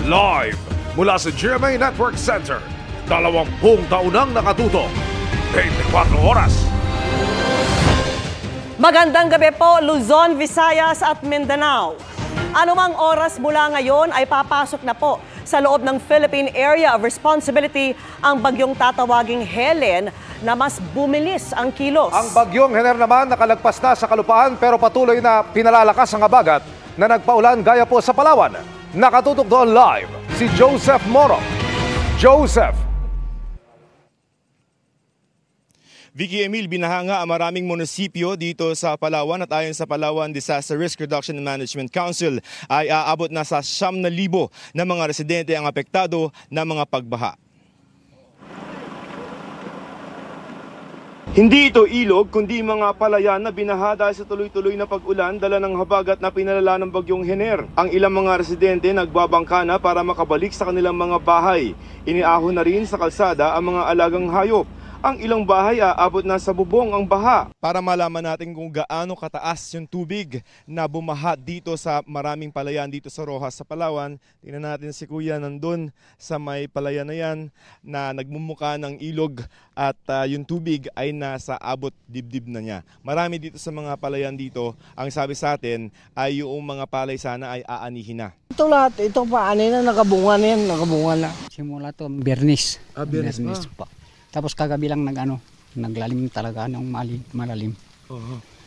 Live mula sa GMA Network Center. 20 taonang nakatutok. 24 oras. Magandang gabi po, Luzon, Visayas at Mindanao. Anumang oras mula ngayon ay papasok na po sa loob ng Philippine Area of Responsibility ang bagyong tatawaging Helen na mas bumilis ang kilos. Ang bagyong Hener naman nakalagpas na sa kalupaan pero patuloy na pinalalakas ang habagat na nagpaulan gaya po sa Palawan. Nakatutok doon live si Joseph Moro. Joseph. Vicky Emil, binaha nga ang maraming munisipyo dito sa Palawan at ayon sa Palawan Disaster Risk Reduction and Management Council ay aabot na sa 9,000 na mga residente ang apektado ng mga pagbaha. Hindi ito ilog kundi mga palayan na binaha dahil sa tuloy-tuloy na pag-ulan dala ng habagat na pinalala ng bagyong Hener. Ang ilang mga residente nagbabangka na para makabalik sa kanilang mga bahay. Iniahon na rin sa kalsada ang mga alagang hayop. Ang ilang bahay aabot na sa bubong ang baha. Para malaman natin kung gaano kataas yung tubig na bumaha dito sa maraming palayan dito sa Roxas sa Palawan, tingnan natin si Kuya nandun sa may palayan na yan na nagmumuka ng ilog at yung tubig ay nasa abot dibdib na niya. Marami dito sa mga palayan dito, ang sabi sa atin ay yung mga palay sana ay aanihin na. Ito lahat, ito pa, na nakabunga na yan, nakabunga na. Simula to, Biyernes. Biyernes pa. Tapos kagabi lang naglalim talaga ng malalim.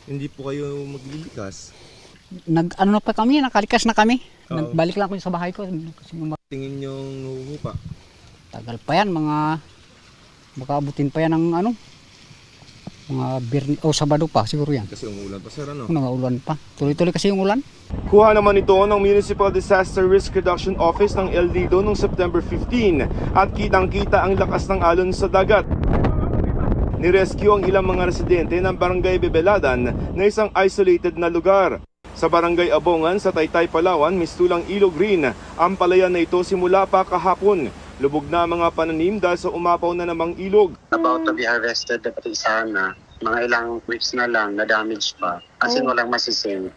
Hindi po kayo maglilikas? Na pa kami, nakalikas na kami. Nagbalik lang ako sa bahay ko. Tingin yung huhupa? Tagal pa yan, baka abutin pa yan ng mga Biyernes o Sabado pa siguro yan. Kasi umuulan pa sir, ano? Ulan pa. Tuloy-tuloy kasi yung ulan. Kuha naman ito ng Municipal Disaster Risk Reduction Office ng El Nido noong September 15 at kitang-kita ang lakas ng alon sa dagat. Nirescue ang ilang mga residente ng Barangay Bebeladan na isang isolated na lugar. Sa Barangay Abongan sa Taytay, Palawan, mistulang ilog rin ang palayan na ito simula pa kahapon. Lubog na mga pananim dahil sa umapaw na namang ilog. About to be harvested na pati sana, mga ilang weeks na lang na damage pa kasi walang masising.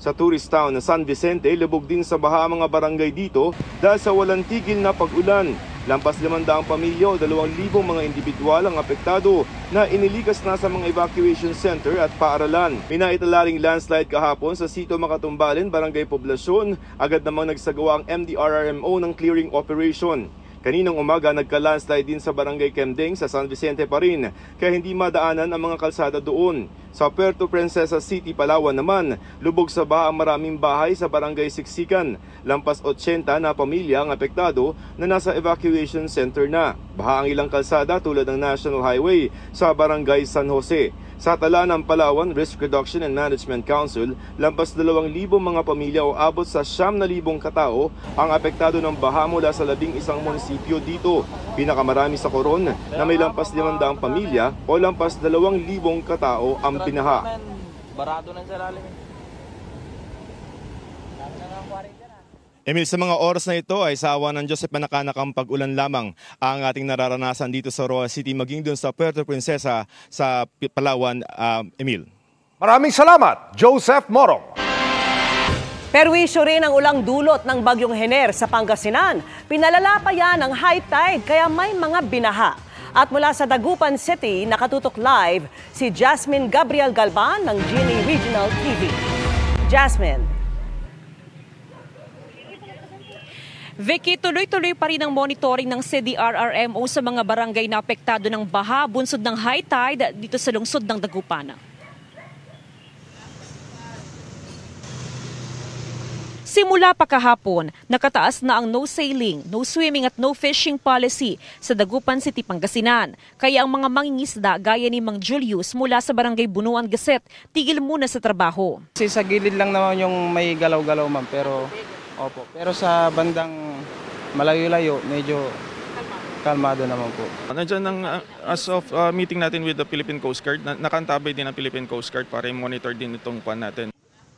Sa tourist town na San Vicente, lubog din sa baha ang mga barangay dito dahil sa walang tigil na pag-ulan. Lampas 500 pamilya o 2,000 mga individual ang apektado na inilikas na sa mga evacuation center at paaralan. May naitala ring landslide kahapon sa Sito Makatumbalin, Barangay Poblasyon. Agad namang nagsagawa ang MDRRMO ng clearing operation. Kaninang umaga nagka-landslide din sa Barangay Kemdeng sa San Vicente pa rin, kaya hindi madaanan ang mga kalsada doon. Sa Puerto Princesa City, Palawan naman, lubog sa baha ang maraming bahay sa Barangay Siksikan. Lampas 80 na pamilya ang apektado na nasa evacuation center na. Baha ang ilang kalsada tulad ng National Highway sa Barangay San Jose. Sa tala ng Palawan Risk Reduction and Management Council, lampas 2,000 mga pamilya o abot sa 9,000 katao ang apektado ng baha mula sa 11 munisipyo dito. Pinakamarami sa Coron na may lampas 500 pamilya o lampas 2,000 katao ang binaha. Barado ng salalim. Emil, sa mga oras na ito ay sa awa ng Diyos at panakanakang pag-ulan lamang ang ating nararanasan dito sa Roxas City maging doon sa Puerto Princesa sa Palawan, Emil. Maraming salamat, Joseph Moro. Perwisyo rin ang ulang dulot ng bagyong Hener sa Pangasinan. Pinalala pa yan ng high tide kaya may mga binaha. At mula sa Dagupan City, nakatutok live si Jasmine Gabriel Galban ng GMA Regional TV. Jasmine. Vicky, tuloy-tuloy pa rin ang monitoring ng CDRRMO sa mga barangay na apektado ng baha bunsod ng high tide dito sa lungsod ng Dagupan. Simula pa kahapon, nakataas na ang no sailing, no swimming at no fishing policy sa Dagupan City, Pangasinan. Kaya ang mga mangingisda gaya ni Mang Julius mula sa Barangay Bunuan Gasset, tigil muna sa trabaho. Kasi sa gilid lang naman yung may galaw-galaw ma'am, pero sa bandang malayo-layo medyo kalmado naman po. Nandiyan as of meeting natin with the Philippine Coast Guard, nakantabay din ang Philippine Coast Guard para i-monitor din itong pan natin.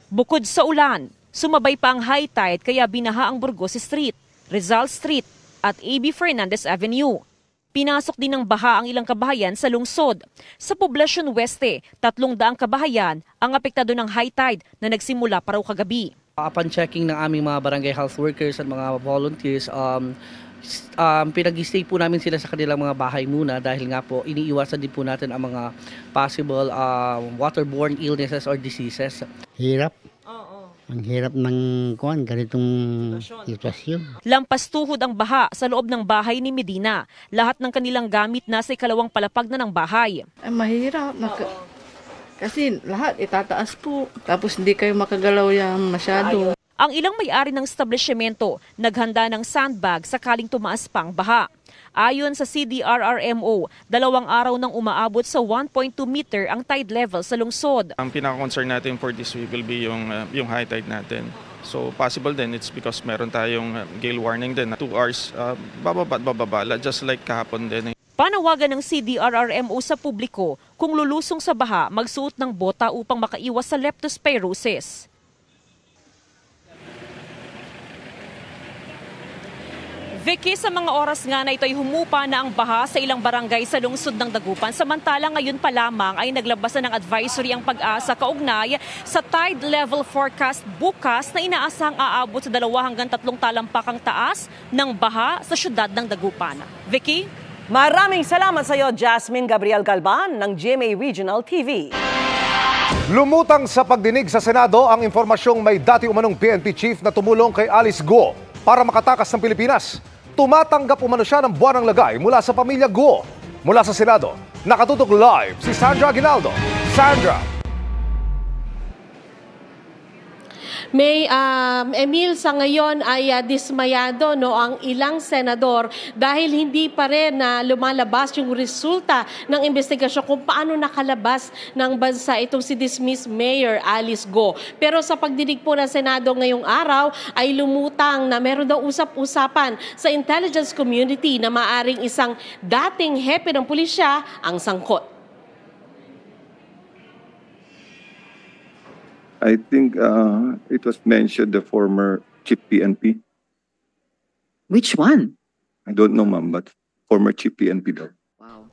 Bukod sa ulan, sumabay pa ang high tide kaya binaha ang Burgos Street, Rizal Street at A.B. Fernandez Avenue. Pinasok din ng baha ang ilang kabahayan sa lungsod. Sa Poblasyon Weste, 300 kabahayan ang apektado ng high tide na nagsimula pa raw kagabi. Upon checking ng aming mga barangay health workers at mga volunteers, pinag-stay po namin sila sa kanilang mga bahay muna dahil nga po iniiwasan din po natin ang mga possible waterborne illnesses or diseases. Hirap. Ang hirap ng ganitong sitwasyon. Lampas tuhod ang baha sa loob ng bahay ni Medina. Lahat ng kanilang gamit nasa ikalawang palapag na ng bahay. Mahirap. Kasi lahat itataas po. Tapos hindi kayo makagalaw yan masyado. Ang ilang may-ari ng establishmento naghanda ng sandbag sakaling tumaas pang baha. Ayon sa CDRRMO, 2 araw nang umaabot sa 1.2 meter ang tide level sa lungsod. Ang pinaka-concern natin for this week will be yung high tide natin. So possible din, it's because meron tayong gale warning din. 2 hours, bababa at bababa, just like kahapon din. Panawagan ng CDRRMO sa publiko, kung lulusong sa baha, magsuot ng bota upang makaiwas sa leptospirosis. Vicky, sa mga oras nga na ito ay humupa na ang baha sa ilang barangay sa lungsod ng Dagupan. Samantala ngayon pa lamang ay naglabasan ng advisory ang Pag-asa kaugnay sa tide level forecast bukas na inaasahang aabot sa 2 hanggang 3 talampakang taas ng baha sa syudad ng Dagupan. Vicky? Maraming salamat sa iyo, Jasmine Gabriel Galban ng GMA Regional TV. Lumutang sa pagdinig sa Senado ang impormasyong may dati umanong PNP chief na tumulong kay Alice Guo para makatakas ng Pilipinas. Tumatanggap umano siya ng buwanang lagay mula sa pamilya Guo. Mula sa Senado, nakatutok live si Sandra Aguinaldo. Sandra. May Emil, sa ngayon ay dismayado ang ilang senador dahil hindi pa rin lumalabas yung resulta ng investigasyon kung paano nakalabas ng bansa itong si dismissed Mayor Alice Guo. Pero sa pagdinig po ng Senado ngayong araw ay lumutang na meron daw usap-usapan sa intelligence community na maaring isang dating hepe ng pulisya ang sangkot. I think it was mentioned the former chief PNP. Which one? I don't know, ma'am, but former chief PNP daw.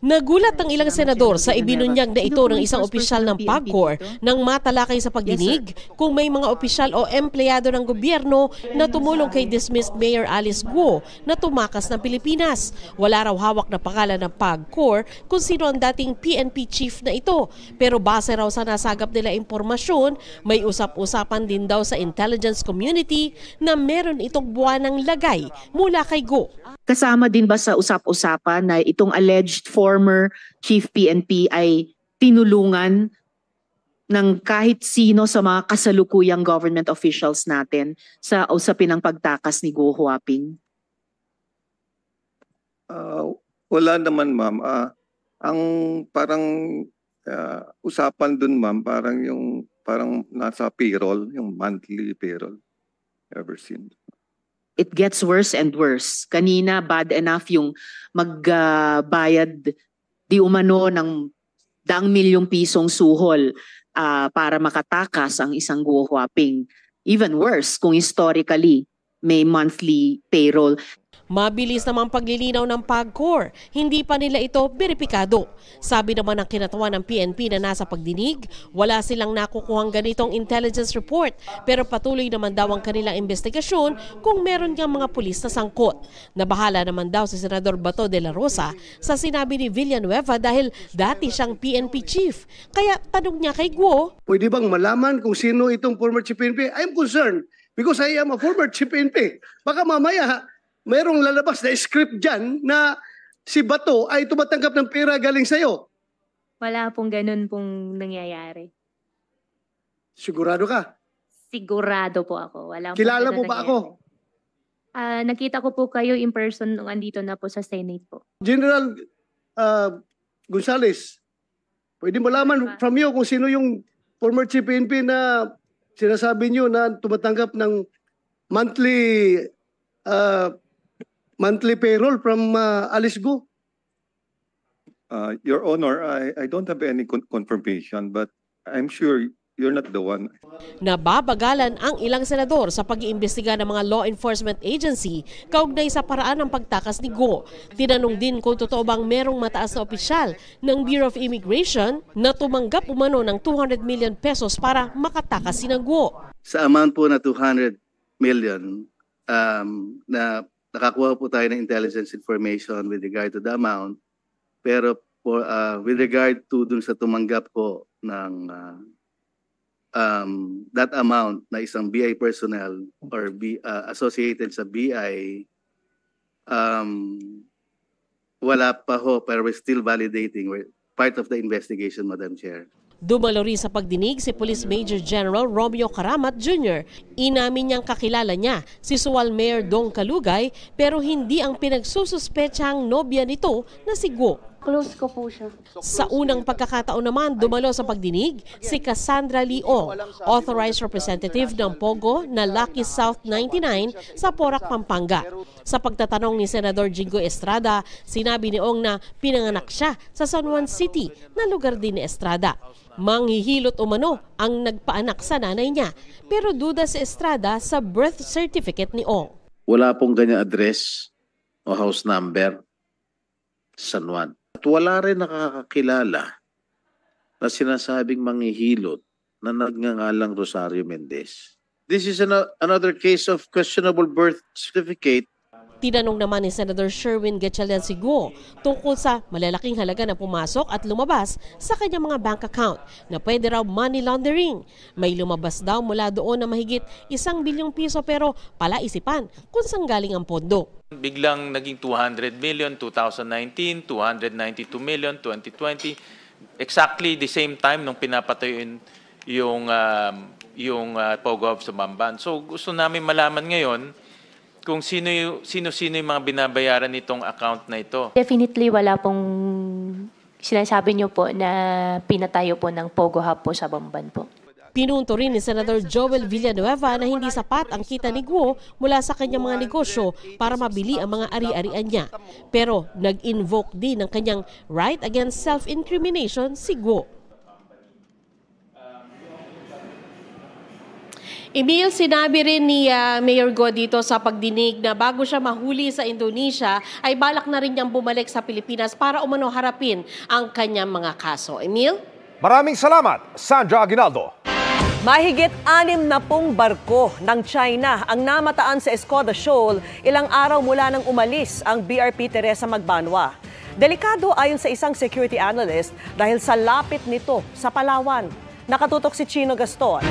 Nagulat ang ilang senador sa ibinunyag na ito ng isang opisyal ng PAGCOR nang matalakay sa pagdinig kung may mga opisyal o empleyado ng gobyerno na tumulong kay dismissed Mayor Alice Guo na tumakas ng Pilipinas. Wala raw hawak na pangalan ng PAGCOR kung sino ang dating PNP chief na ito. Pero base raw sa nasagap nila impormasyon, may usap-usapan din daw sa intelligence community na meron itong buwanang lagay mula kay Guo. Kasama din ba sa usap-usapan na itong alleged former chief PNP ay tinulungan ng kahit sino sa mga kasalukuyang government officials natin sa usapin ng pagtakas ni Guo Huaping? Wala naman, ma'am. Ang parang usapan dun, ma'am, parang nasa payroll, yung monthly payroll ever since. It gets worse and worse. Kanina, bad enough yung magbayad di umano ng 100 milyong pisong suhol para makatakas ang isang Guo Huaping. Even worse kung historically may monthly payroll. Mabilis namang paglilinaw ng PAGCOR, hindi pa nila ito beripikado. Sabi naman ng kinatawan ng PNP na nasa pagdinig, wala silang nakukuhang ganitong intelligence report pero patuloy naman daw ang kanilang investigasyon kung meron ngang mga pulis na sangkot. Nabahala naman daw si Senador Bato de la Rosa sa sinabi ni Villanueva dahil dati siyang PNP chief. Kaya tanong niya kay Guo, pwede bang malaman kung sino itong former chief PNP? I'm concerned because I am a former chief PNP. Baka mamaya mayroong lalabas na script dyan na si Bato ay tumatanggap ng pera galing sa'yo. Wala pong ganun pong nangyayari. Sigurado ka? Sigurado po ako. Wala Kilala mo ba ako? Nakita ko po kayo in person nung andito na po sa Senate po. General Gonzales, pwede malaman from you kung sino yung former chief PNP na sinasabi nyo na tumatanggap ng monthly payroll from Alice Guo? Your Honor, I don't have any confirmation, but I'm sure you're not the one. Nababagalan ang ilang senador sa pag-iimbestiga ng mga law enforcement agency kaugnay sa paraan ng pagtakas ni Guo. Tinanong din kung totoo bang merong mataas na opisyal ng Bureau of Immigration na tumanggap umano ng 200 million pesos para makatakas si Guo. sa amount po na 200 million, na nakakuha po tayo ng intelligence information with regard to the amount. Pero with regard to dun sa tumanggap po ng that amount na isang BI personnel or associated sa BI, wala pa ho, pero we're still validating. We're part of the investigation, Madam Chair. Dumalo rin sa pagdinig si Police Major General Romeo Karamat Jr. Inamin niyang kakilala niya si Sual Mayor Dong Kalugay pero hindi ang pinagsususpetsang nobya nito na si Guo. Close ko po siya. Sa unang pagkakataon naman, dumalo sa pagdinig si Cassandra Leong, authorized representative ng Pogo na Lucky South 99 sa Porac, Pampanga. Sa pagtatanong ni Senador Jingo Estrada, sinabi ni Ong na pinanganak siya sa San Juan City na lugar din ni Estrada. Manghihilot umano ang nagpaanak sa nanay niya, pero duda si Estrada sa birth certificate ni Ong. Wala pong ganyang address o house number sa San Juan. At wala rin nakakakilala na sinasabing manghihilot na nagngangalang Rosario Mendez. This is another case of questionable birth certificate. Tinanong naman ni Senator Sherwin Gatchalian si Guo tungkol sa malalaking halaga na pumasok at lumabas sa kanyang mga bank account na pwede raw money laundering. May lumabas daw mula doon na mahigit 1 bilyong piso pero palaisipan kung saan galing ang pondo. Biglang naging 200 million, 2019, 292 million, 2020. Exactly the same time nung pinapatayo yung Pogo Hub sa Bamban. So gusto namin malaman ngayon kung sino-sino yung mga binabayaran nitong account na ito. Definitely wala pong sinasabi niyo po na pinatayo po ng Pogo Hub po sa Bamban po. Pinunto rin ni Senator Joel Villanueva na hindi sapat ang kita ni Guo mula sa kanyang mga negosyo para mabili ang mga ari-arian niya. Pero nag-invoke din ng kanyang right against self-incrimination si Guo. Emil, sinabi rin ni Mayor Guo dito sa pagdinig na bago siya mahuli sa Indonesia ay balak na rin niyang bumalik sa Pilipinas para umano harapin ang kanyang mga kaso. Emil? Maraming salamat, Sandra Aguinaldo. Mahigit 60 barko ng China ang namataan sa Escoda Shoal ilang araw mula nang umalis ang BRP Teresa Magbanwa. Delikado ayon sa isang security analyst dahil sa lapit nito sa Palawan. Nakatutok si Chino Gaston.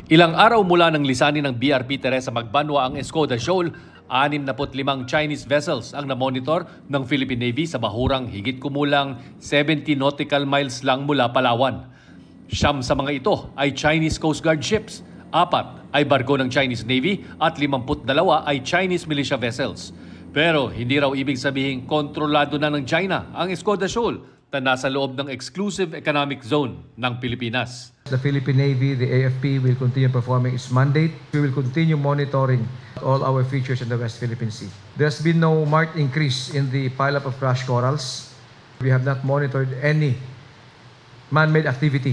Ilang araw mula nang lisanin ng BRP Teresa Magbanwa ang Escoda Shoal, 65 Chinese vessels ang namonitor ng Philippine Navy sa bahurang higit kumulang 70 nautical miles lang mula Palawan. 9 sa mga ito ay Chinese Coast Guard ships, 4 ay barko ng Chinese Navy at 52 ay Chinese militia vessels. Pero hindi raw ibig sabihin kontrolado na ng China ang Escoda Shoal na nasa loob ng exclusive economic zone ng Pilipinas. The Philippine Navy, the AFP, will continue performing its mandate. We will continue monitoring all our features in the West Philippine Sea. There's been no marked increase in the pileup of crushed corals. We have not monitored any man-made activity.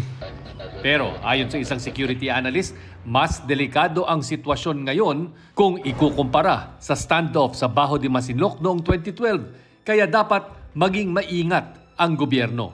Pero ayon sa isang security analyst, mas delikado ang sitwasyon ngayon kung ikukumpara sa standoff sa Bajo de Masinloc noong 2012. Kaya dapat maging maingat ang gobyerno.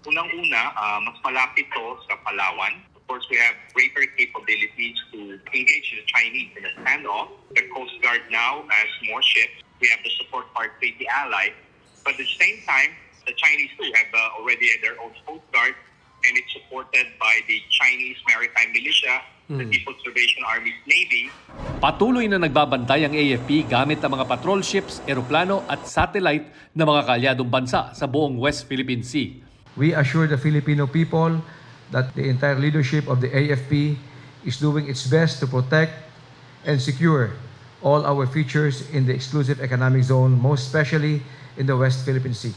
Unang-una, mas malapit to sa Palawan. Of course, we have greater capabilities to engage the Chinese in a standoff. The Coast Guard now has more ships. We have the support of our treaty ally. But at the same time, the Chinese too have already their own Coast Guard, and it's supported by the Chinese Maritime Militia, the People's Salvation Army's Navy. Patuloy na nagbabantay ang AFP gamit ang mga patrol ships, eroplano at satellite ng mga kaalyadong bansa sa buong West Philippine Sea. We assure the Filipino people that the entire leadership of the AFP is doing its best to protect and secure all our features in the exclusive economic zone, most especially in the West Philippine Sea.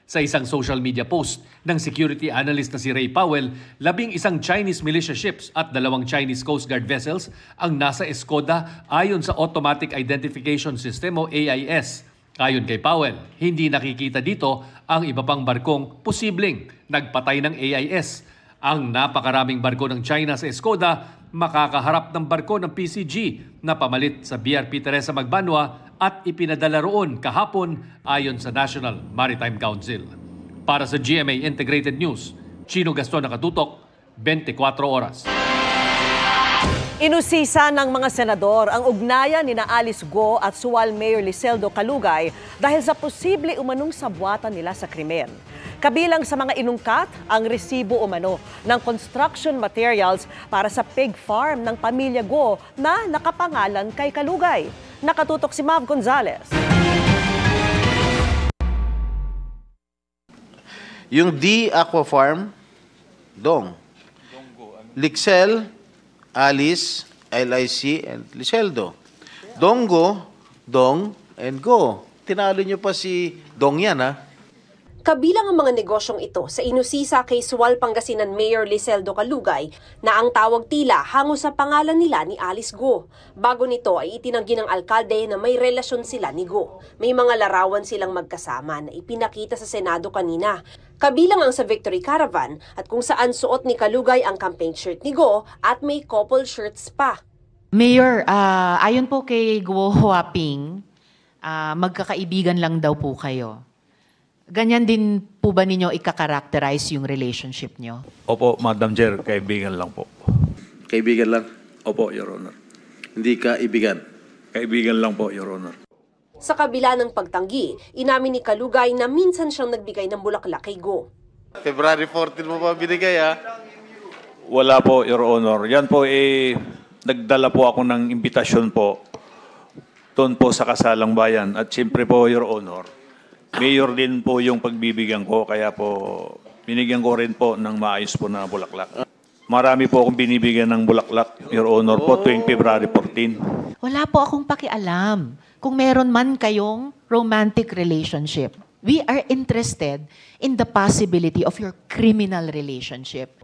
Sa isang social media post ng security analyst na si Ray Powell, 11 Chinese militia ships at 2 Chinese Coast Guard vessels ang nasa Escoda ayon sa Automatic Identification System o AIS. Ayon kay Powell, hindi nakikita dito ang iba pang barkong posibleng nagpatay ng AIS. Ang napakaraming barko ng China sa Escoda makakaharap ng barko ng PCG na pamalit sa BRP Teresa Magbanwa at ipinadala roon kahapon ayon sa National Maritime Council. Para sa GMA Integrated News, Chino Gaston Nakatutok, 24 Oras. Inusisa ng mga senador ang ugnayan ni Alice Guo at Sual Mayor Liseldo Calugay dahil sa posible umanong sabwatan nila sa krimen. Kabilang sa mga inungkat ang resibo umano ng construction materials para sa pig farm ng pamilya Guo na nakapangalan kay Calugay. Nakatutok si Mav Gonzalez. Yung D Aqua Farm, Dong. Lixel, Alice, LIC, and Liseldo. Donggo, Dong, and Go. Tinalo nyo pa si Dong yan, ha? Kabilang ang mga negosyong ito sa inusisa kay Sual Pangasinan Mayor Liseldo Calugay na ang tawag tila hango sa pangalan nila ni Alice Guo. Bago nito ay itinanggi ng alkalde na may relasyon sila ni Guo. May mga larawan silang magkasama na ipinakita sa Senado kanina. Kabilang ang sa Victory Caravan at kung saan suot ni Calugay ang campaign shirt ni Guo at may couple shirts pa. Mayor, ayon po kay Guo Huaping, magkakaibigan lang daw po kayo. Ganyan din po ba ninyo ika-characterize yung relationship nyo? Opo, Madam Chair, kaibigan lang po. Kaibigan lang? Opo, Your Honor. Hindi kaibigan? Kaibigan lang po, Your Honor. Sa kabila ng pagtanggi, inamin ni Calugay na minsan siyang nagbigay ng bulaklak kay Guo. February 14 mo pa binigay, ha? Wala po, Your Honor. Yan po, nagdala po ako ng imbitasyon po doon po sa Kasalang Bayan. At siyempre po, Your Honor, Mayor din po yung pagbibigyan ko, kaya po binigyan ko rin po ng maayos po na bulaklak. Marami po akong binibigyan ng bulaklak, Your Honor, po tuwing February 14. Wala po akong pakialam kung meron man kayong romantic relationship. We are interested in the possibility of your criminal relationship.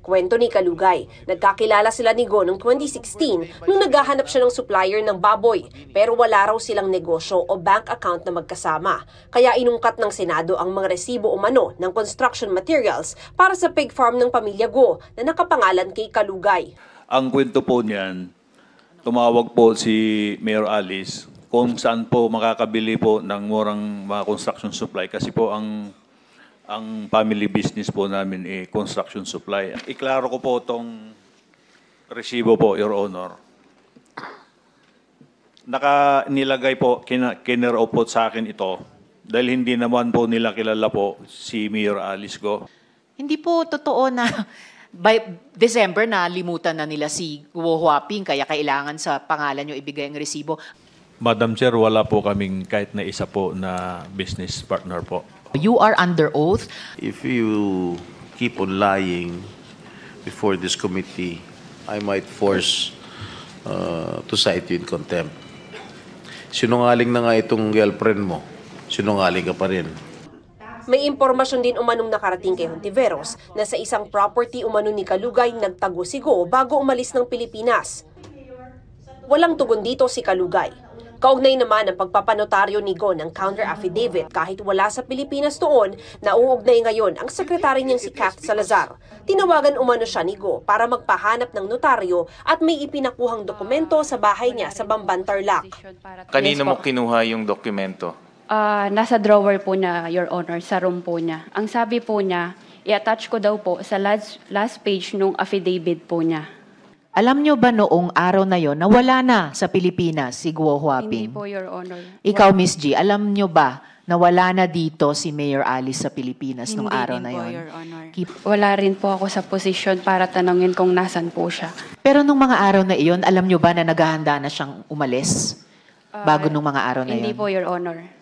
Kwento ni Calugay, nagkakilala sila ni Go noong 2016 nung naghahanap siya ng supplier ng baboy pero wala raw silang negosyo o bank account na magkasama. Kaya inungkat ng Senado ang mga resibo umano ng construction materials para sa pig farm ng pamilya Go na nakapangalan kay Calugay. Ang kwento po niyan, tumawag po si Mayor Alice kung saan po makakabili po ng murang mga construction supply kasi po ang family business po namin construction supply. Iklaro ko po itong resibo po, Your Honor. Nilagay po, kinero po sa akin ito dahil hindi naman po nila kilala po si Mayor Alice Go. Hindi po totoo na by December na limutan na nila si Guo Huaping kaya kailangan sa pangalan nyo ibigay ang resibo. Madam Chair, wala po kaming kahit na isa po na business partner po. You are under oath. If you keep on lying before this committee, I might force to cite you in contempt. Sinungaling na nga itong girlfriend mo. Sinungaling ka pa rin. May impormasyon din umanong nakarating kay Hontiveros na sa isang property umano ni Calugay nagtago si Go bago umalis ng Pilipinas. Walang tugon dito si Calugay. Kaugnay naman ang pagpapanotaryo ni Go ng counter-affidavit kahit wala sa Pilipinas noon, nauugnay ngayon ang sekretary niyang si Kath Salazar. Tinawagan umano siya ni Go para magpahanap ng notaryo at may ipinakuhang dokumento sa bahay niya sa Bamban, Tarlac. Kanino mo kinuha yung dokumento? Nasa drawer po niya, Your Honor, sa room po niya. Ang sabi po niya, i-attach ko daw po sa last page nung affidavit po niya. Alam nyo ba noong araw na yon na wala na sa Pilipinas si Guo Huaping? Hindi po, Your Honor. Ikaw, Miss G, alam nyo ba na wala na dito si Mayor Alice sa Pilipinas nung araw na yon? Hindi po, Your Honor. Wala rin po ako sa posisyon para tanungin kung nasan po siya. Pero nung mga araw na iyon, alam nyo ba na naghahanda na siyang umalis? Bago nung mga araw na Hindi yon? po, Your Honor.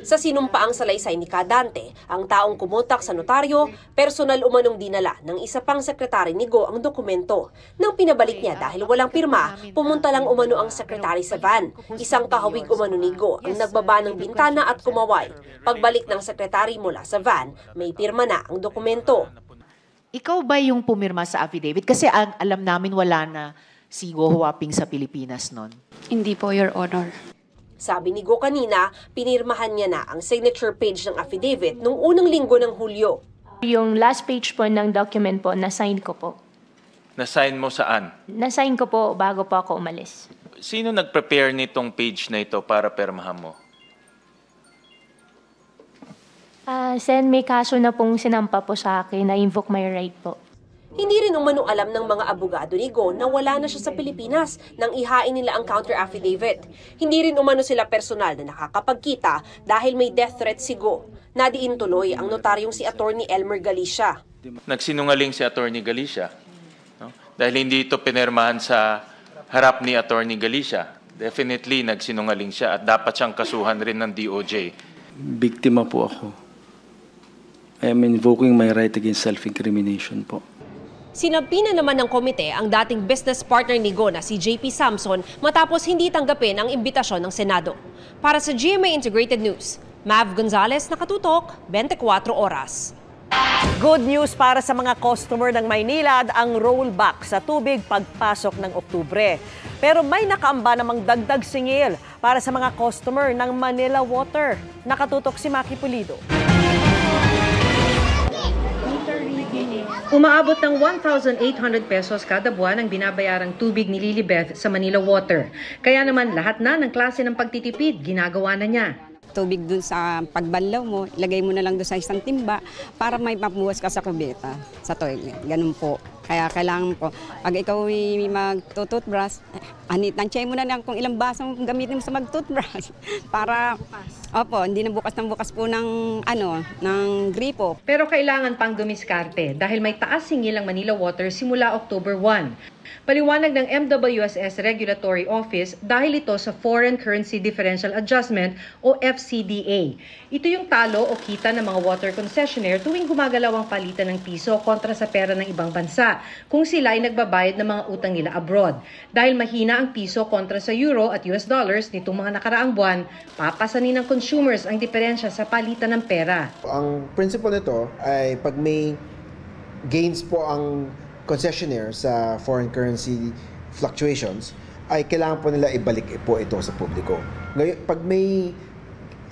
Sa sinumpaang salaysay ni Kadante, ang taong kumontak sa notaryo, personal umanong dinala ng isa pang sekretary ni Go ang dokumento. Nang pinabalik niya dahil walang pirma, pumunta lang umano ang sekretary sa van. Isang kahawig umano ni Go ang nagbaba ng bintana at kumaway. Pagbalik ng sekretary mula sa van, may pirma na ang dokumento. Ikaw ba yung pumirma sa affidavit? Kasi alam namin wala na si Guo Huaping sa Pilipinas noon. Hindi po, Your Honor. Sabi ni Go kanina, pinirmahan niya na ang signature page ng affidavit noong unang linggo ng Hulyo. Yung last page po ng document po, na-sign ko po. Na-sign mo saan? Na-sign ko po bago po ako umalis. Sino nag-prepare nitong page na ito para permahan mo? Sen, may kaso na pong sinampa po sa akin na invoke my right po. Hindi rin umano alam ng mga abogado ni Go na wala na siya sa Pilipinas nang ihain nila ang counter affidavit. Hindi rin umano sila personal na nakakapagkita dahil may death threat si Go. Nadiin tuloy ang notaryong si Attorney Elmer Galicia. Nagsinungaling si Attorney Galicia, no? Dahil hindi ito pinirmahan sa harap ni Attorney Galicia. Definitely nagsinungaling siya at dapat siyang kasuhan rin ng DOJ. Biktima po ako. I am invoking my right against self-incrimination po. Sinabi na naman ng komite ang dating business partner ni Go na si JP Samson matapos hindi tanggapin ang imbitasyon ng Senado. Para sa GMA Integrated News, Mav Gonzalez, nakatutok, 24 oras. Good news para sa mga customer ng Maynilad ang rollback sa tubig pagpasok ng Oktubre. Pero may nakaamba namang dagdag singil para sa mga customer ng Manila Water. Nakatutok si Maki Pulido. Umaabot ng 1,800 pesos kada buwan ang binabayarang tubig ni Lilibeth sa Manila Water. Kaya naman lahat na ng klase ng pagtitipid ginagawa na niya. Tubig dun sa pagbanlaw mo, ilagay mo na lang dun sa isang timba para may mapuwas ka sa kubeta, sa toilet. Ganun po. Kaya kailangan po, pag ikaw ay mag-toothbrush, tansyahin mo na lang kung ilang baso gamitin mo sa mag-toothbrush. Para, hindi na bukas ng bukas po ng gripo. Pero kailangan pang dumiskarte dahil may taas singil ang Manila Water simula October 1. Paliwanag ng MWSS Regulatory Office dahil ito sa Foreign Currency Differential Adjustment o FCDA. Ito yung talo o kita ng mga water concessionaire tuwing gumagalaw ang palitan ng piso kontra sa pera ng ibang bansa kung sila ay nagbabayad ng mga utang nila abroad. Dahil mahina ang piso kontra sa euro at US dollars nitong mga nakaraang buwan, papasanin ng consumers ang diferensya sa palitan ng pera. Ang principle nito ay pag may gains po ang concessionaire sa foreign currency fluctuations, ay kailangan po nila ibalik po ito sa publiko. Ngayon, pag may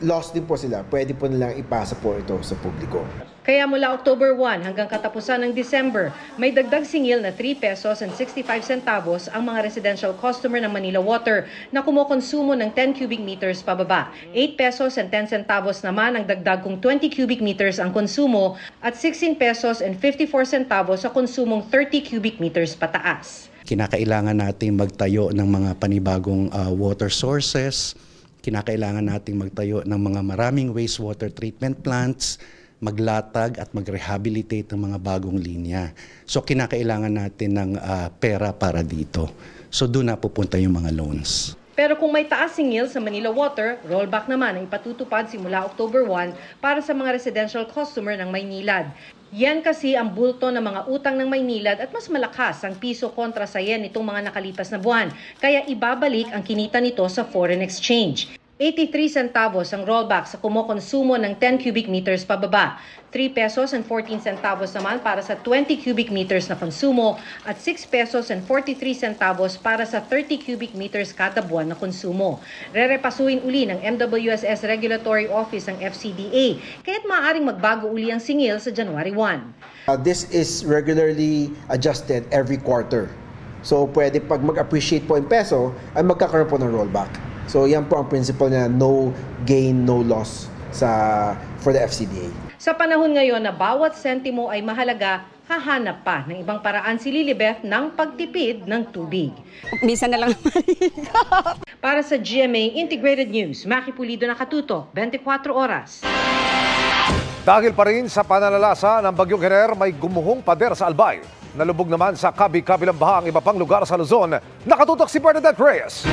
loss din po sila, pwede po nilang ipasa po ito sa publiko. Kaya mula October 1 hanggang katapusan ng December, may dagdag singil na 3 pesos and 65 centavos ang mga residential customer ng Manila Water na kumokonsumo ng 10 cubic meters pababa. 8 pesos and 10 centavos naman ang dagdag kung 20 cubic meters ang konsumo at 16 pesos and 54 centavos sa konsumong 30 cubic meters pataas. Kinakailangan nating magtayo ng mga panibagong water sources. Kinakailangan nating magtayo ng mga maraming wastewater treatment plants, maglatag at mag-rehabilitate ng mga bagong linya. So kinakailangan natin ng pera para dito. So doon na pupunta yung mga loans. Pero kung may taas singil sa Manila Water, rollback naman ang ipatutupad simula October 1 para sa mga residential customer ng Maynilad. Yan kasi ang bulto ng mga utang ng Maynilad at mas malakas ang piso kontra sa yen itong mga nakalipas na buwan. Kaya ibabalik ang kinita nito sa foreign exchange. 83 centavos ang rollback sa kumokonsumo ng 10 cubic meters pababa. 3 pesos and 14 centavos naman para sa 20 cubic meters na konsumo at 6 pesos and 43 centavos para sa 30 cubic meters kada buwan na konsumo. Rerepasuin uli ng MWSS Regulatory Office ang FCDA, kaya't maaaring magbago uli ang singil sa January 1. This is regularly adjusted every quarter. So pwede pag mag-appreciate po yung peso, ay magkakaroon po ng rollback. So yan po ang principle na no gain, no loss for the FCDA. Sa panahon ngayon na bawat sentimo ay mahalaga, hahanap pa ng ibang paraan si Lilibeth ng pagtipid ng tubig. Minsan na lang Para sa GMA Integrated News, Maki Pulido, nakatutok, 24 oras. Dahil pa rin sa pananalasa ng Bagyong Hener, may gumuhong pader sa Albay. Nalubog naman sa kabi-kabilang baha ang iba pang lugar sa Luzon. Nakatutok si Bernadette Reyes.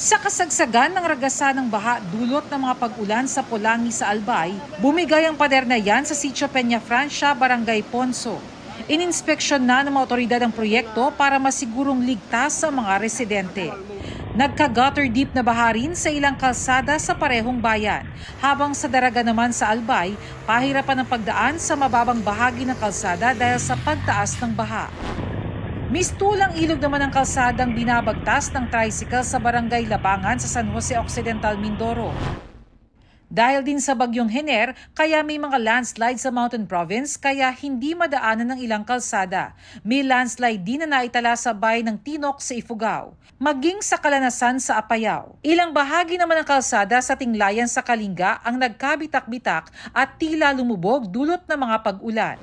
Sa kasagsagan ng ragasan ng baha dulot ng mga pag-ulan sa Polangi sa Albay, bumigay ang pader na yan sa Sitio Peña Francia, Barangay Ponso. Ininspeksyon na ng mga otoridad ang proyekto para masigurong ligtas sa mga residente. Nagka-gutter deep na baha rin sa ilang kalsada sa parehong bayan, habang sa Daraga naman sa Albay, pahirapan ang pagdaan sa mababang bahagi ng kalsada dahil sa pagtaas ng baha. Mistulang ilog naman ang kalsadang binabagtas ng tricycle sa Barangay Labangan sa San Jose Occidental, Mindoro. Dahil din sa bagyong Hener, kaya may mga landslide sa Mountain Province kaya hindi madaanan ng ilang kalsada. May landslide din na naitala sa bayan ng Tinok sa Ifugao, maging sa Kalanasan sa Apayao. Ilang bahagi naman ng kalsada sa Tinglayan sa Kalinga ang nagkabitak-bitak at tila lumubog dulot ng mga pag-ulan.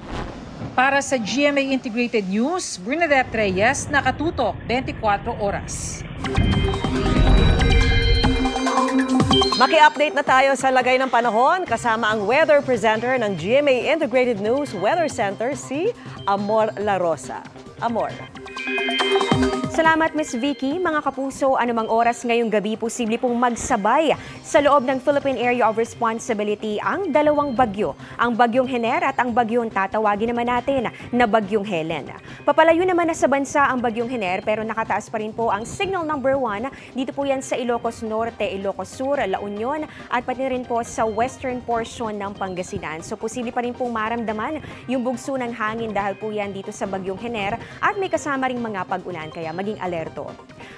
Para sa GMA Integrated News, Bernadette Reyes, nakatutok 24 oras. Maki-update na tayo sa lagay ng panahon kasama ang weather presenter ng GMA Integrated News Weather Center, si Amor La Rosa. Amor. Salamat, Ms. Vicky. Mga kapuso, anumang oras ngayong gabi posible pong magsabay sa loob ng Philippine Area of Responsibility ang dalawang bagyo, ang bagyong Hener at ang bagyong tatawagin naman natin na bagyong Helen. Papalayo naman na sa bansa ang bagyong Hener pero nakataas pa rin po ang signal number 1. Dito po yan sa Ilocos Norte, Ilocos Sur, La Union at pati rin po sa western portion ng Pangasinan. So posible pa rin pong maramdaman yung bugso ng hangin dahil po yan dito sa bagyong Hener at may kasama ring mga pag-ulan kaya maging alerto.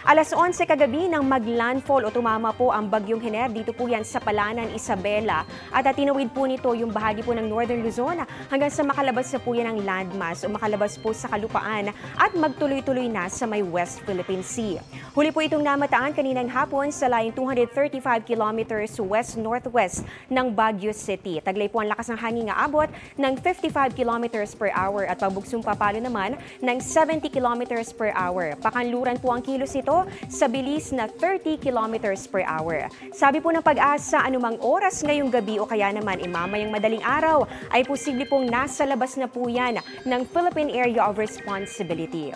Alas 11 kagabi nang mag-landfall o tumama po ang bagyong Hener dito po yan sa Palanan, Isabela at tinawid po nito yung bahagi po ng Northern Luzon hanggang sa makalabas na po yan ang landmass o makalabas po sa kalupaan at magtuloy-tuloy na sa may West Philippine Sea. Huli po itong namataan kaninang hapon sa layong 235 kilometers west-northwest ng Baguio City. Taglay po ang lakas ng hangin nga abot ng 55 kilometers per hour at pabugsong papalo naman ng 70 kilometers per hour. Pakanluran po ang kilos ito sa bilis na 30 kilometers per hour. Sabi po ng Pag-asa, anumang oras ngayong gabi o kaya naman mamayang madaling araw ay posible pong nasa labas na po yan ng Philippine Area of Responsibility.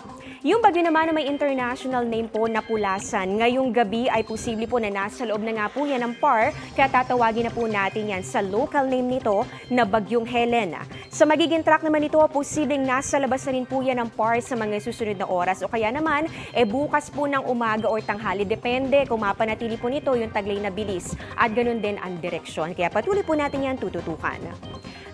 Yung bagyo naman na may international name po na Pulasan, ngayong gabi ay posible po na nasa loob na nga po yan ng PAR, kaya tatawagin na po natin yan sa local name nito na Bagyong Helen. Sa magiging track naman ito, posibleng nasa labas na rin po yan ng PAR sa mga susunod na oras o kaya naman bukas po ng umaga o tanghali. Depende kung mapanatili po nito yung taglay na bilis at ganun din ang direksyon. Kaya patuloy po natin yan tututukan.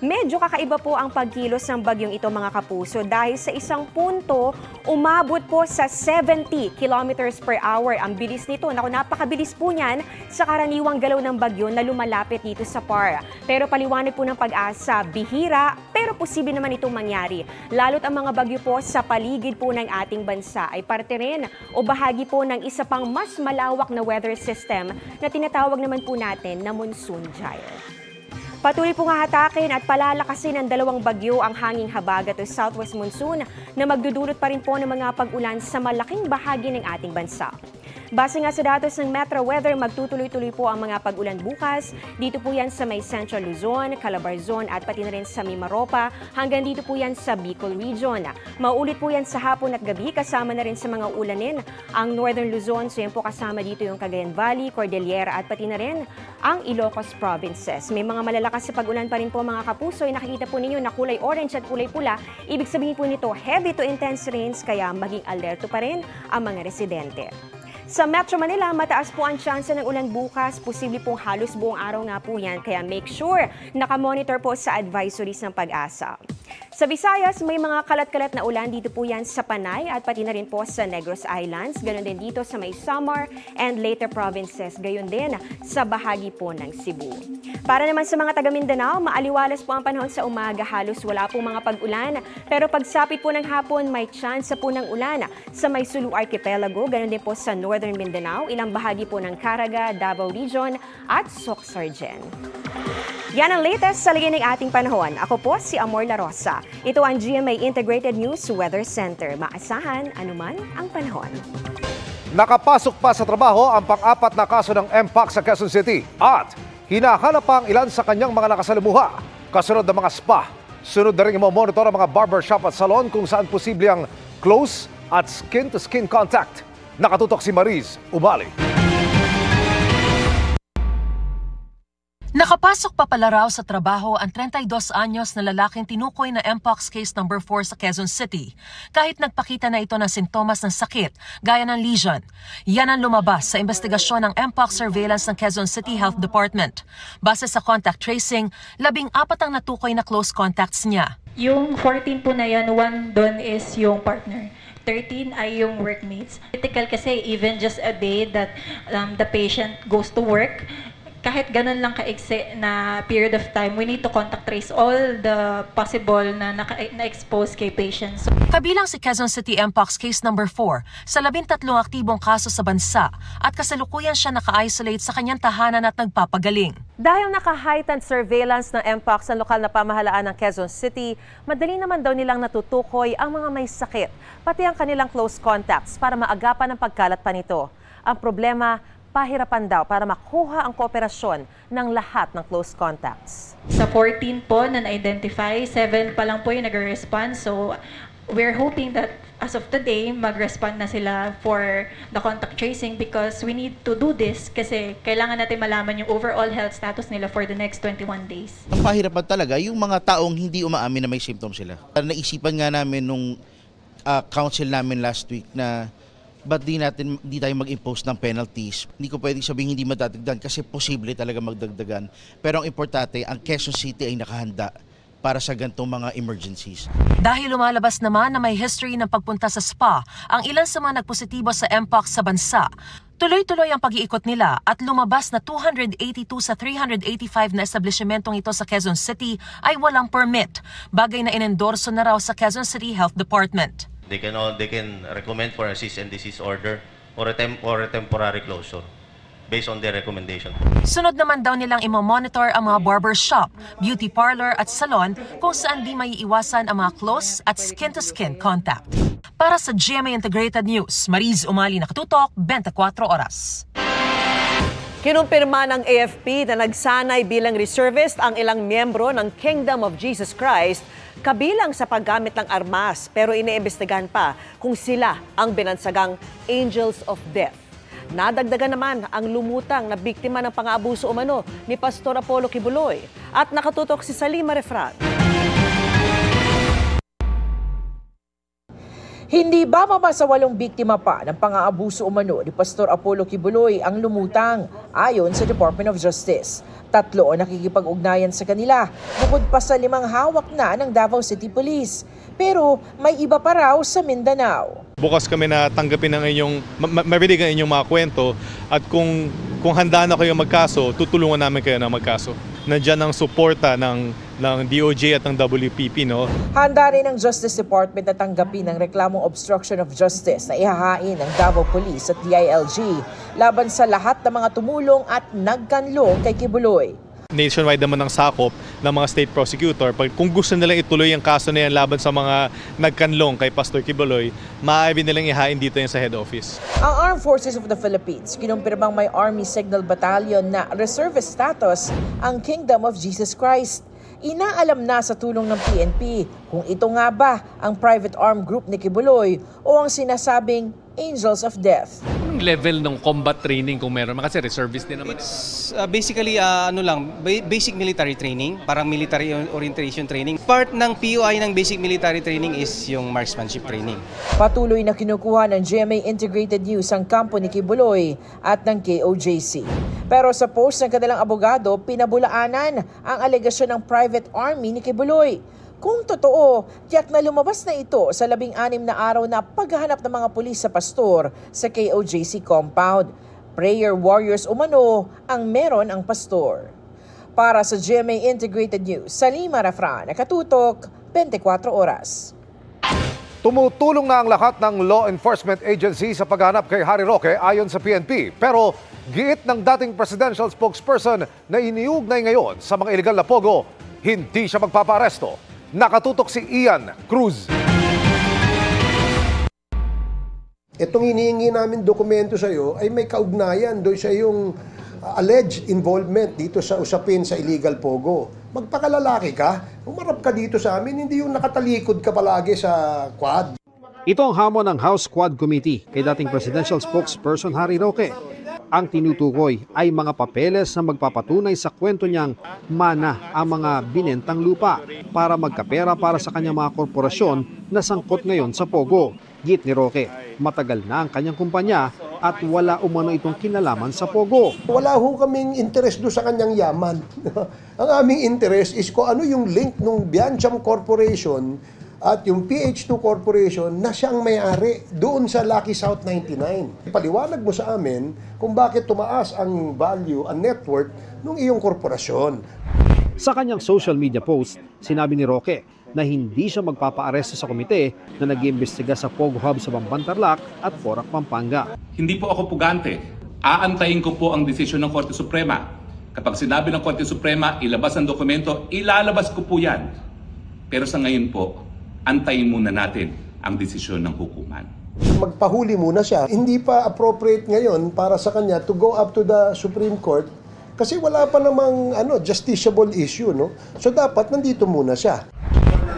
Medyo kakaiba po ang pagkilos ng bagyong ito mga kapuso dahil sa isang punto, umabot po sa 70 kilometers per hour. Ang bilis nito. Naku, napakabilis po niyan sa karaniwang galaw ng bagyo na lumalapit dito sa PAR. Pero paliwanag po ng Pag-asa, bihira pero posible naman itong mangyari. Lalo't ang mga bagyo po sa paligid po ng ating bansa ay parte rin o bahagi po ng isa pang mas malawak na weather system na tinatawag naman po natin na monsoon gyre. Patuloy pong hahatakin at palalakasin ng dalawang bagyo ang hanging habagat o southwest monsoon na magdudulot pa rin po ng mga pag-ulan sa malaking bahagi ng ating bansa. Base nga sa datos ng Metro Weather, magtutuloy-tuloy po ang mga pag-ulan bukas. Dito po yan sa may Central Luzon, Calabarzon at pati na rin sa Mimaropa. Hanggang dito po yan sa Bicol Region. Maulit po yan sa hapon at gabi, kasama na rin sa mga ulanin ang Northern Luzon. So yan po kasama dito yung Cagayan Valley, Cordillera at pati na rin ang Ilocos Provinces. May mga malalakas sa pag-ulan pa rin po mga kapuso. Nakikita po ninyo na kulay orange at kulay pula. Ibig sabihin po nito heavy to intense rains kaya maging alerto pa rin ang mga residente. Sa Metro Manila, mataas po ang tsansa ng ulan bukas. Posible pong halos buong araw nga po yan. Kaya make sure nakamonitor po sa advisories ng Pag-asa. Sa Visayas, may mga kalat-kalat na ulan dito po yan sa Panay at pati na rin po sa Negros Islands. Ganon din dito sa may Samar and Leyte provinces. Gayon din sa bahagi po ng Cebu. Para naman sa mga taga Mindanao, maaliwalas po ang panahon sa umaga. Halos wala pong mga pag-ulan. Pero pagsapit po ng hapon, may tsansa po ng ulan sa may Sulu Archipelago. Ganon din po sa Northern Mindanao, ilang bahagi po ng Caraga, Davao Region at Soc-Sargen. Yan ang latest sa lagay ng ating panahon. Ako po si Amor La Rosa. Ito ang GMA Integrated News Weather Center. Maasahan anuman ang panahon. Nakapasok pa sa trabaho ang pang-apat na kaso ng MPOX sa Quezon City at hinahanap pa ang ilan sa kanyang mga nakasalamuha. Kasunod ng mga spa. Sunod na rin i-monitor ang mga barbershop at salon kung saan posible ang close at skin-to-skin contact. Nakatutok si Mariz Umali. Nakapasok pa pala raw sa trabaho ang 32 anyos na lalaking tinukoy na MPOX case number 4 sa Quezon City. Kahit nagpakita na ito ng sintomas ng sakit, gaya ng lesion. Yan ang lumabas sa investigasyon ng MPOX surveillance ng Quezon City Health Department. Base sa contact tracing, 14 ang natukoy na close contacts niya. Yung 14 po na yan, 1 doon is yung partner. 13 ay yung workmates. Critical kasi even just a day that the patient goes to work, kahit ganun lang kaigsi na period of time, we need to contact trace all the possible na na-expose kay patients. Kabilang si Quezon City Mpox case number 4 sa 13 aktibong kaso sa bansa at kasalukuyan siya naka-isolate sa kanyang tahanan at nagpapagaling. Dahil naka-heightened surveillance ng Mpox sa lokal na pamahalaan ng Quezon City, madali naman daw nilang natutukoy ang mga may sakit, pati ang kanilang close contacts para maagapan ang pagkalat pa nito. Ang problema, pahirapan daw para makuha ang kooperasyon ng lahat ng close contacts. Sa 14 po na na-identify, 7 pa lang po yung nag-respond. So we're hoping that as of today, mag-respond na sila for the contact tracing because we need to do this kasi kailangan natin malaman yung overall health status nila for the next 21 days. Ang pahirapan talaga yung mga taong hindi umaamin na may symptoms sila. Naisipan nga namin nung council namin last week na ba't di tayo mag-impose ng penalties? Hindi ko pwedeng sabihin hindi madadagdagan kasi posible talaga magdagdagan. Pero ang importante, ang Quezon City ay nakahanda para sa ganitong mga emergencies. Dahil lumalabas naman na may history ng pagpunta sa spa ang ilan sa mga nagpositibo sa Mpox sa bansa, tuloy-tuloy ang pag-iikot nila at lumabas na 282 sa 385 na establishmentong ito sa Quezon City ay walang permit, bagay na inendorso na raw sa Quezon City Health Department. They can recommend for a cease and desist order or a temporary closure based on their recommendation. Sunod naman daw nilang imamonitor ang mga barber shop, beauty parlor at salon kung saan di may iwasan ang mga close at skin-to-skin contact. Para sa GMA Integrated News, Mariz Umali, nakatutok, 24 oras. Kinumpirma ng AFP na nagsanay bilang reservist ang ilang miyembro ng Kingdom of Jesus Christ kabilang sa paggamit ng armas pero iniimbestigahan pa kung sila ang binansagang Angels of Death. Nadagdagan naman ang lumutang na biktima ng pang-aabuso umano ni Pastor Apollo Kibuloy at nakatutok si Salima Refran. Hindi ba sa 8 biktima pa ng pang-aabuso umano ni Pastor Apollo Kibuloy ang lumutang ayon sa Department of Justice? 3 ang nakikipag-ugnayan sa kanila, bukod pa sa 5 hawak na ng Davao City Police. Pero may iba pa raw sa Mindanao. Bukas kami na tanggapin ang inyong, marinig ang inyong mga kwento at kung handa na kayo magkaso, tutulungan namin kayo na magkaso. Nandiyan ang suporta ng DOJ at ng WPP, no? Handa rin ang Justice Department na tanggapin ang reklamong obstruction of justice na ihahain ng Davao Police at DILG laban sa lahat ng mga tumulong at nagkanlong kay Kibuloy. Nationwide naman ang sakop ng mga state prosecutor. Kung gusto nilang ituloy ang kaso na yan laban sa mga nagkanlong kay Pastor Kibuloy, maaari nilang ihain dito yan sa head office. Ang Armed Forces of the Philippines, kinumpirmang may Army Signal Battalion na reservist status ang Kingdom of Jesus Christ. Inaalam na sa tulong ng PNP kung ito nga ba ang private armed group ni Kibuloy o ang sinasabing Angels of Death. Anong level ng combat training kung meron? Kasi reservist din naman. It's basically basic military training, parang military orientation training. Part ng POI ng basic military training is yung marksmanship training. Patuloy na kinukuha ng GMA Integrated News ang kampo ni Kibuloy at ng KOJC. Pero sa post ng kanilang abogado, pinabulaanan ang alegasyon ng private army ni Kibuloy. Kung totoo, tiyak na lumabas na ito sa 16 na araw na paghahanap ng mga pulis sa pastor sa KOJC compound. Prayer warriors umano ang meron ang pastor. Para sa GMA Integrated News, Salima Refran, nakatutok, 24 oras. Tumutulong na ang lahat ng law enforcement agency sa paghahanap kay Harry Roque ayon sa PNP. Pero giit ng dating presidential spokesperson na iniugnay ngayon sa mga illegal na pogo, hindi siya magpapaaresto. Nakatutok si Ian Cruz. Itong hinihingi namin dokumento sa iyo ay may kaugnayan doon sa iyong alleged involvement dito sa usapin sa illegal pogo. Magpakalalaki ka, umarap ka dito sa amin, hindi yung nakatalikod ka palagi sa quad. Ito ang hamon ng House Quad Committee kay dating presidential spokesperson Harry Roque. Ang tinutukoy ay mga papeles na magpapatunay sa kwento niyang mana ang mga binentang lupa para magkapera para sa kanyang mga korporasyon na sangkot ngayon sa pogo. Git ni Roque, matagal na ang kanyang kumpanya at wala umano itong kinalaman sa pogo. Wala ho kaming interest doon sa kanyang yaman. Ang aming interest is kung ano yung link ng Biancham Corporation at yung PH2 Corporation na siyang may-ari doon sa Lucky South 99. Paliwanag mo sa amin kung bakit tumaas ang value, ang net worth ng iyong korporasyon. Sa kanyang social media post, sinabi ni Roque na hindi siya magpapaaresto sa komite na nag-iimbestiga sa Pogo Hub sa Bamban-Tarlac at Porac, Pampanga. Hindi po ako pugante. Aantayin ko po ang desisyon ng Korte Suprema. Kapag sinabi ng Korte Suprema, ilabas ang dokumento, ilalabas ko po yan. Pero sa ngayon po, antayin muna natin ang desisyon ng hukuman. Magpahuli muna siya. Hindi pa appropriate ngayon para sa kanya to go up to the Supreme Court kasi wala pa namang justiciable issue, no? So dapat nandito muna siya.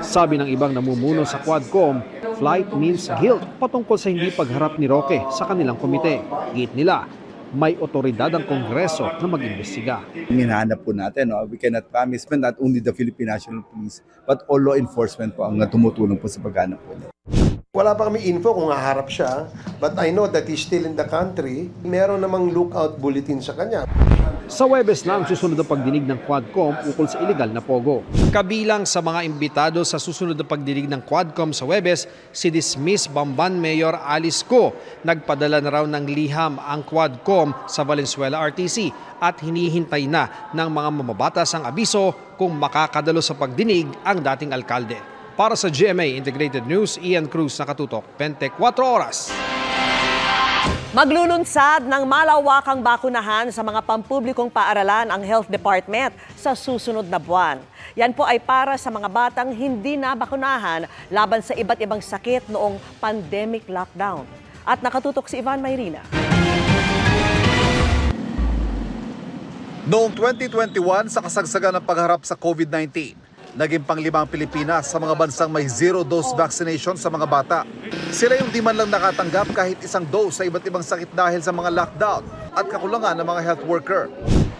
Sabi ng ibang namumuno sa Quadcom, flight means guilt patungkol sa hindi pagharap ni Roque sa kanilang komite. Git nila, may otoridad ang Kongreso na mag-imbestiga. Hinahanap po natin, we cannot promise not only the Philippine National Police but all law enforcement po ang tumutulong po sa paghanap po. Wala pa kami info kung haharap siya, but I know that he's still in the country. Meron namang lookout bulletin sa kanya. Sa Huwebes na ang susunod na pagdinig ng Quadcom ukol sa illegal na pogo. Kabilang sa mga imbitado sa susunod na pagdinig ng Quadcom sa Huwebes, si dismiss Bamban Mayor Alice Go. Nagpadala na raw ng liham ang Quadcom sa Valenzuela RTC at hinihintay na ng mga mamabatas ang abiso kung makakadalo sa pagdinig ang dating alkalde. Para sa GMA Integrated News, Ian Cruz, nakatutok 24 oras. Maglulunsad ng malawakang bakunahan sa mga pampublikong paaralan ang Health Department sa susunod na buwan. Yan po ay para sa mga batang hindi nabakunahan laban sa iba't ibang sakit noong pandemic lockdown. At nakatutok si Ivan Mayrina. Noong 2021, sa kasagsagan ng pagharap sa COVID-19, naging pang-5 Pilipinas sa mga bansang may zero-dose vaccination sa mga bata. Sila yung di man lang nakatanggap kahit isang dose sa iba't ibang sakit dahil sa mga lockdown at kakulangan ng mga health worker.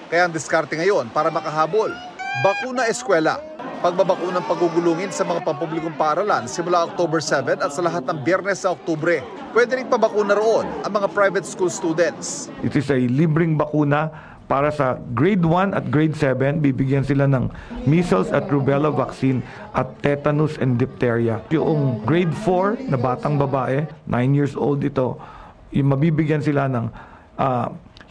Kaya ang diskarte ngayon para makahabol, bakuna eskwela, pagbabakunang pagugulungin sa mga pampublikong paaralan simula October 7 at sa lahat ng Biyernes sa Oktubre. Pwede rin pabakuna roon ang mga private school students. It is a libreng bakuna. Para sa grade 1 at grade 7, bibigyan sila ng measles at rubella vaccine at tetanus and diphtheria. Yung grade 4 na batang babae, 9 years old ito, yung mabibigyan sila ng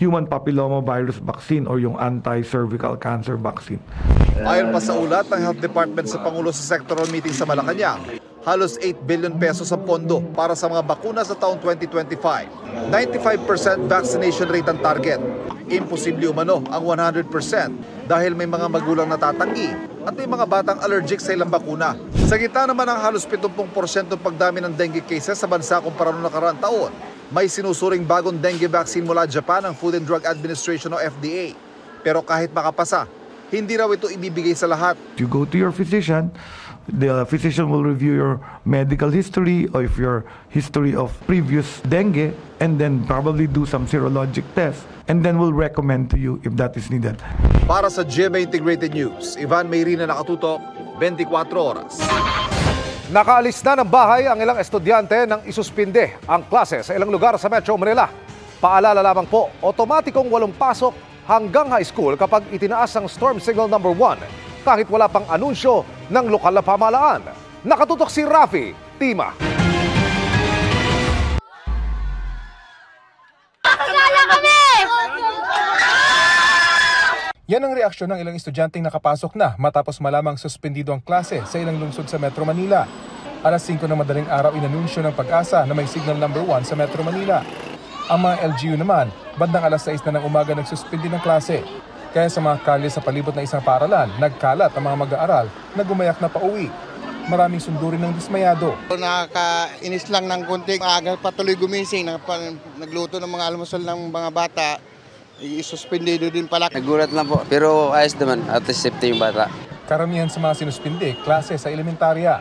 human papilloma virus vaccine o yung anti-cervical cancer vaccine. Ayon pa sa ulat ng Health Department sa Pangulo sa sectoral meeting sa Malacanang, halos 8 billion pesos ang pondo para sa mga bakuna sa taong 2025. 95% vaccination rate ang target. Imposible umano ang 100% dahil may mga magulang natatanggi at may mga batang allergic sa ilang bakuna. Sa gitna naman ng halos 70% pagdami ng dengue cases sa bansa kumpara noong nakaraang taon, may sinusuring bagong dengue vaccine mula Japan ang Food and Drug Administration o FDA. Pero kahit makapasa, hindi raw ito ibibigay sa lahat. You go to your physician, the physician will review your medical history or if your history of previous dengue and then probably do some serologic tests and then will recommend to you if that is needed. Para sa GMA Integrated News, Ivan Mayrina, nakatutok 24 oras. Nakaalis na ng bahay ang ilang estudyante nang isuspinde ang klase sa ilang lugar sa Metro Manila. Paalala lamang po, otomatikong walang pasok hanggang high school kapag itinaas ang Storm Signal No. 1 kahit wala pang anunsyo ng lokal na pamahalaan. Nakatutok si Rafi Tima. Yan ang reaksyon ng ilang estudyanteng nakapasok na matapos malamang suspendido ang klase sa ilang lungsod sa Metro Manila. Alas 5 ng madaling araw inanunsyo ng Pag-asa na may Signal No. 1 sa Metro Manila. Ang mga LGU naman, bandang alas 6 na ng umaga nagsuspindi ng klase. Kaya sa mga kalye sa palibot ng isang paaralan, nagkalat ang mga mag-aaral na gumayak na pauwi. Maraming sundurin ng dismayado. Nakakainis lang ng kunti. Maaga patuloy gumising, nagluto ng mga almusal ng mga bata. Isuspendido din pala. Nagulat lang po, pero ayos naman at safety yung bata. Karamihan sa mga sinuspindi, klase sa elementarya.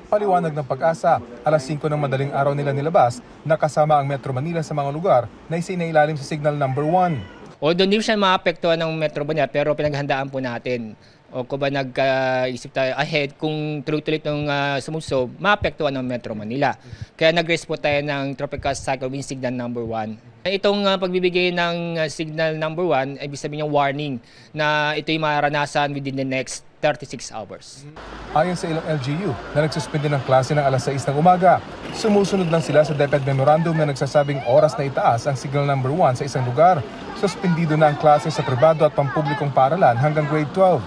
Paliwanag ng Pag-asa, alas 5 ng madaling araw nila nilabas, nakasama ang Metro Manila sa mga lugar na isinailalim sa Signal No. 1. Although hindi siya maapektuhan ng Metro Manila, pero pinaghandaan po natin. O kung ba nag-isip tayo ahead, kung tuloy-tuloy itong sumusob, maapektuhan ng Metro Manila. Kaya nag-raise po tayo ng Tropical Cyclone Wind Signal No. 1. Itong pagbibigay ng Signal No. 1, ibig sabihin yung warning na ito'y maranasan within the next 36 hours. Ayon sa ilang LGU na nagsuspende ng klase ng alas 6 ng umaga, sumusunod lang sila sa DepEd Memorandum na nagsasabing oras na itaas ang signal number 1 sa isang lugar. Suspendido na ang klase sa pribado at pampublikong paaralan hanggang grade 12.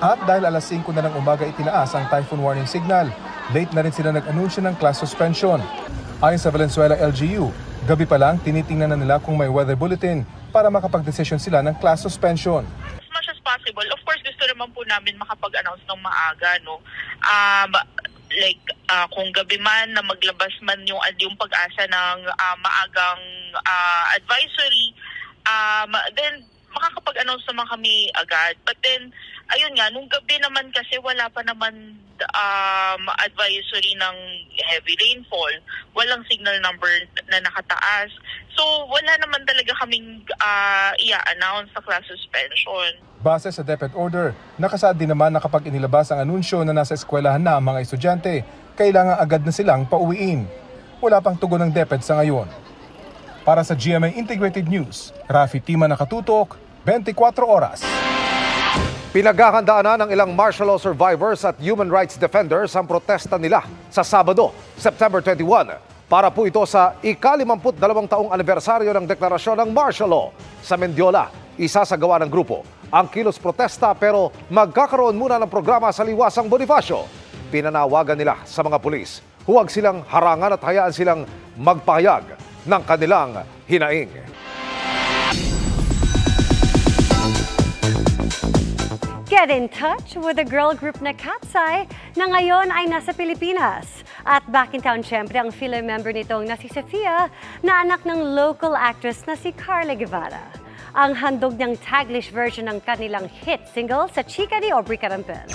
At dahil alas 5 na ng umaga itinaas ang typhoon warning signal, late na rin sila nag-anunsyo ng class suspension. Ayon sa Valenzuela LGU, gabi pa lang tinitingnan na nila kung may weather bulletin para makapag-desisyon sila ng class suspension. Possible. Of course, gusto naman po namin makapag-announce ng maaga, no? Kung gabi man na maglabas man yung pag-asa ng maagang advisory, then makakapag-announce naman kami agad. But then, ayun nga, nung gabi naman kasi wala pa naman advisory ng heavy rainfall. Walang signal number na nakataas. So, wala naman talaga kaming i-announce sa class suspension. Base sa DepEd order, nakasaad din naman na kapag inilabas ang anunsyo na nasa eskwelahan na ang mga estudyante, kailangan agad na silang pauwiin. Wala pang tugon ng DepEd sa ngayon. Para sa GMA Integrated News, Rafi Tima nakatutok, 24 oras. Pinaghahandaan na ng ilang martial law survivors at human rights defenders ang protesta nila sa Sabado, September 21. Para po ito sa ika-52 taong anibersaryo ng deklarasyon ng martial law. Sa Mendiola, isasagawa ng grupo ang kilos protesta pero magkakaroon muna ng programa sa Liwasang Bonifacio. Pinanawagan nila sa mga pulis, huwag silang harangan at hayaan silang magpahayag ng kanilang hinaing. Get in touch with the girl group na Cat's Eye na ngayon ay nasa Pilipinas. At back in town syempre ang fellow member nitong na si Sofia na anak ng local actress na si Carla Guevara. Ang handog niyang Taglish version ng kanilang hit single sa chika ni Aubrey Carampel.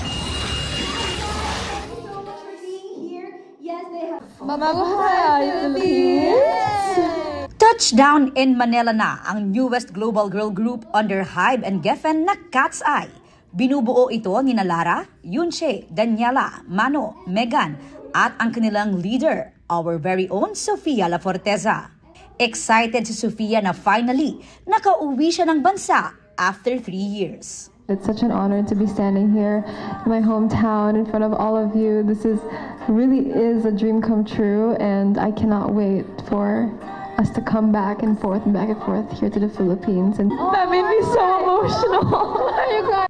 Touchdown in Manila na ang newest global girl group under Hybe and Geffen na Cat's Eye. Binubuo ito ni Lara, Yunche, Daniela, Mano, Megan at ang kanilang leader, our very own Sofia La Forteza. Excited si Sofia na finally nakauwi siya ng bansa after 3 years. It's such an honor to be standing here in my hometown in front of all of you. This really is a dream come true, and I cannot wait for us to come back and forth here to the Philippines. And that made me so emotional. You guys.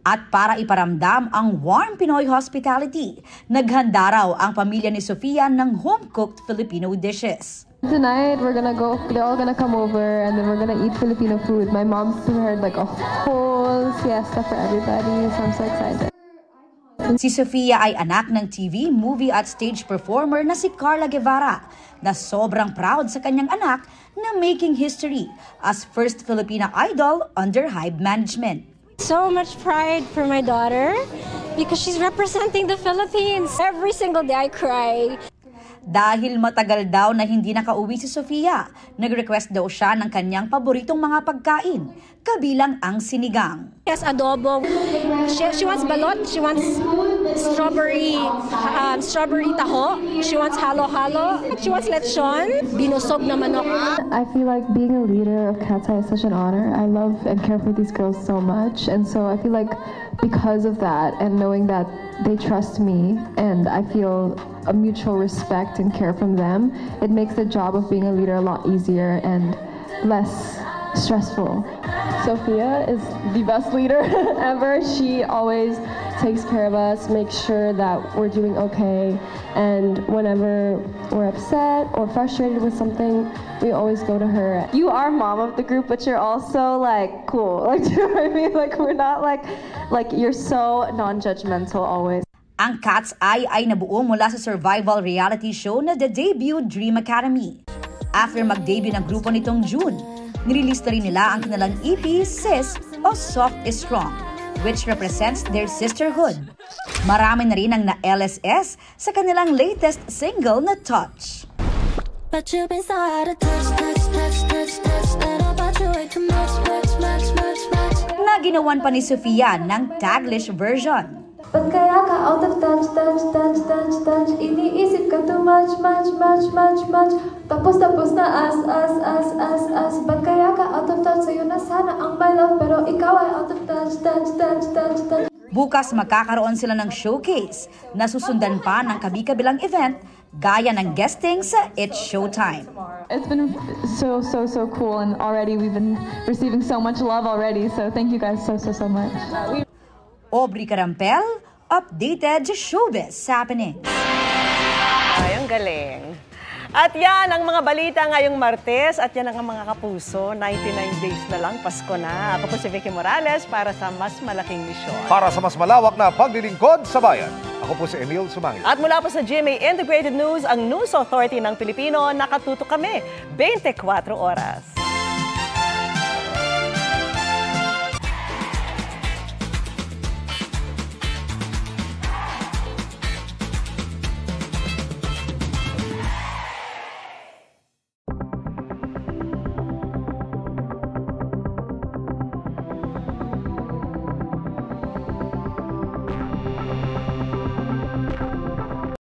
At para iparamdam ang warm Pinoy hospitality, naghanda raw ang pamilya ni Sofia ng home-cooked Filipino dishes. Tonight, they're all gonna come over and then we're gonna eat Filipino food. My mom prepared like a whole fiesta for everybody, so I'm so excited. Si Sofia ay anak ng TV, movie at stage performer na si Carla Guevara na sobrang proud sa kanyang anak na making history as first Filipina idol under Hybe management. So much pride for my daughter because she's representing the Philippines. Every single day I cry. Dahil matagal daw na hindi nakauwi si Sofia, nag-request daw siya ng kanyang paboritong mga pagkain, kabilang ang sinigang. Yes, adobo. She wants balot. She wants strawberry taho. She wants halo-halo. She wants lechon. Binusog na manok. I feel like being a leader of Cat's Eye is such an honor. I love and care for these girls so much. And so I feel like because of that and knowing that they trust me and I feel a mutual respect and care from them, it makes the job of being a leader a lot easier and less stressful. Sophia is the best leader ever. She always takes care of us, makes sure that we're doing okay, and whenever we're upset or frustrated with something, we always go to her. You are mom of the group, but you're also like cool. Like, do you know what I mean? Like, we're not like you're so non-judgmental always. Ang Cat's Eye ay nabuo mula sa survival reality show na The Debut Dream Academy. After mag-debut ng grupo nitong June, nirelease na rin nila ang kanilang EP, Sis o Soft is Strong, which represents their sisterhood. Marami na rin ang na-LSS sa kanilang latest single na Touch. But you've been so out of touch, that about you way too much. Na ginawan pa ni Sofia ng Taglish version. Ba't kaya ka out of touch, iniisip ka too much. Tapos na as. Ba't kaya ka out of touch? Sa'yo na sana ang my love, pero ikaw ay out of touch. Bukas magkakaroon sila ng showcase na susundan pa ng kabi-kabilang event gaya ng guesting sa It's Showtime. It's been so cool, and already we've been receiving so much love already, so thank you guys so much. Aubrey Carampel, updated showbiz happening. Ay, ang galing. At yan ang mga balita ngayong Martes at yan ang mga kapuso. 99 days na lang, Pasko na. Ako po si Vicky Morales para sa Mas Malaking Misyon. Para sa mas malawak na paglilingkod sa bayan, ako po si Emil Sumangit. At mula po sa GMA Integrated News, ang News Authority ng Pilipino, nakatutok kami 24 oras.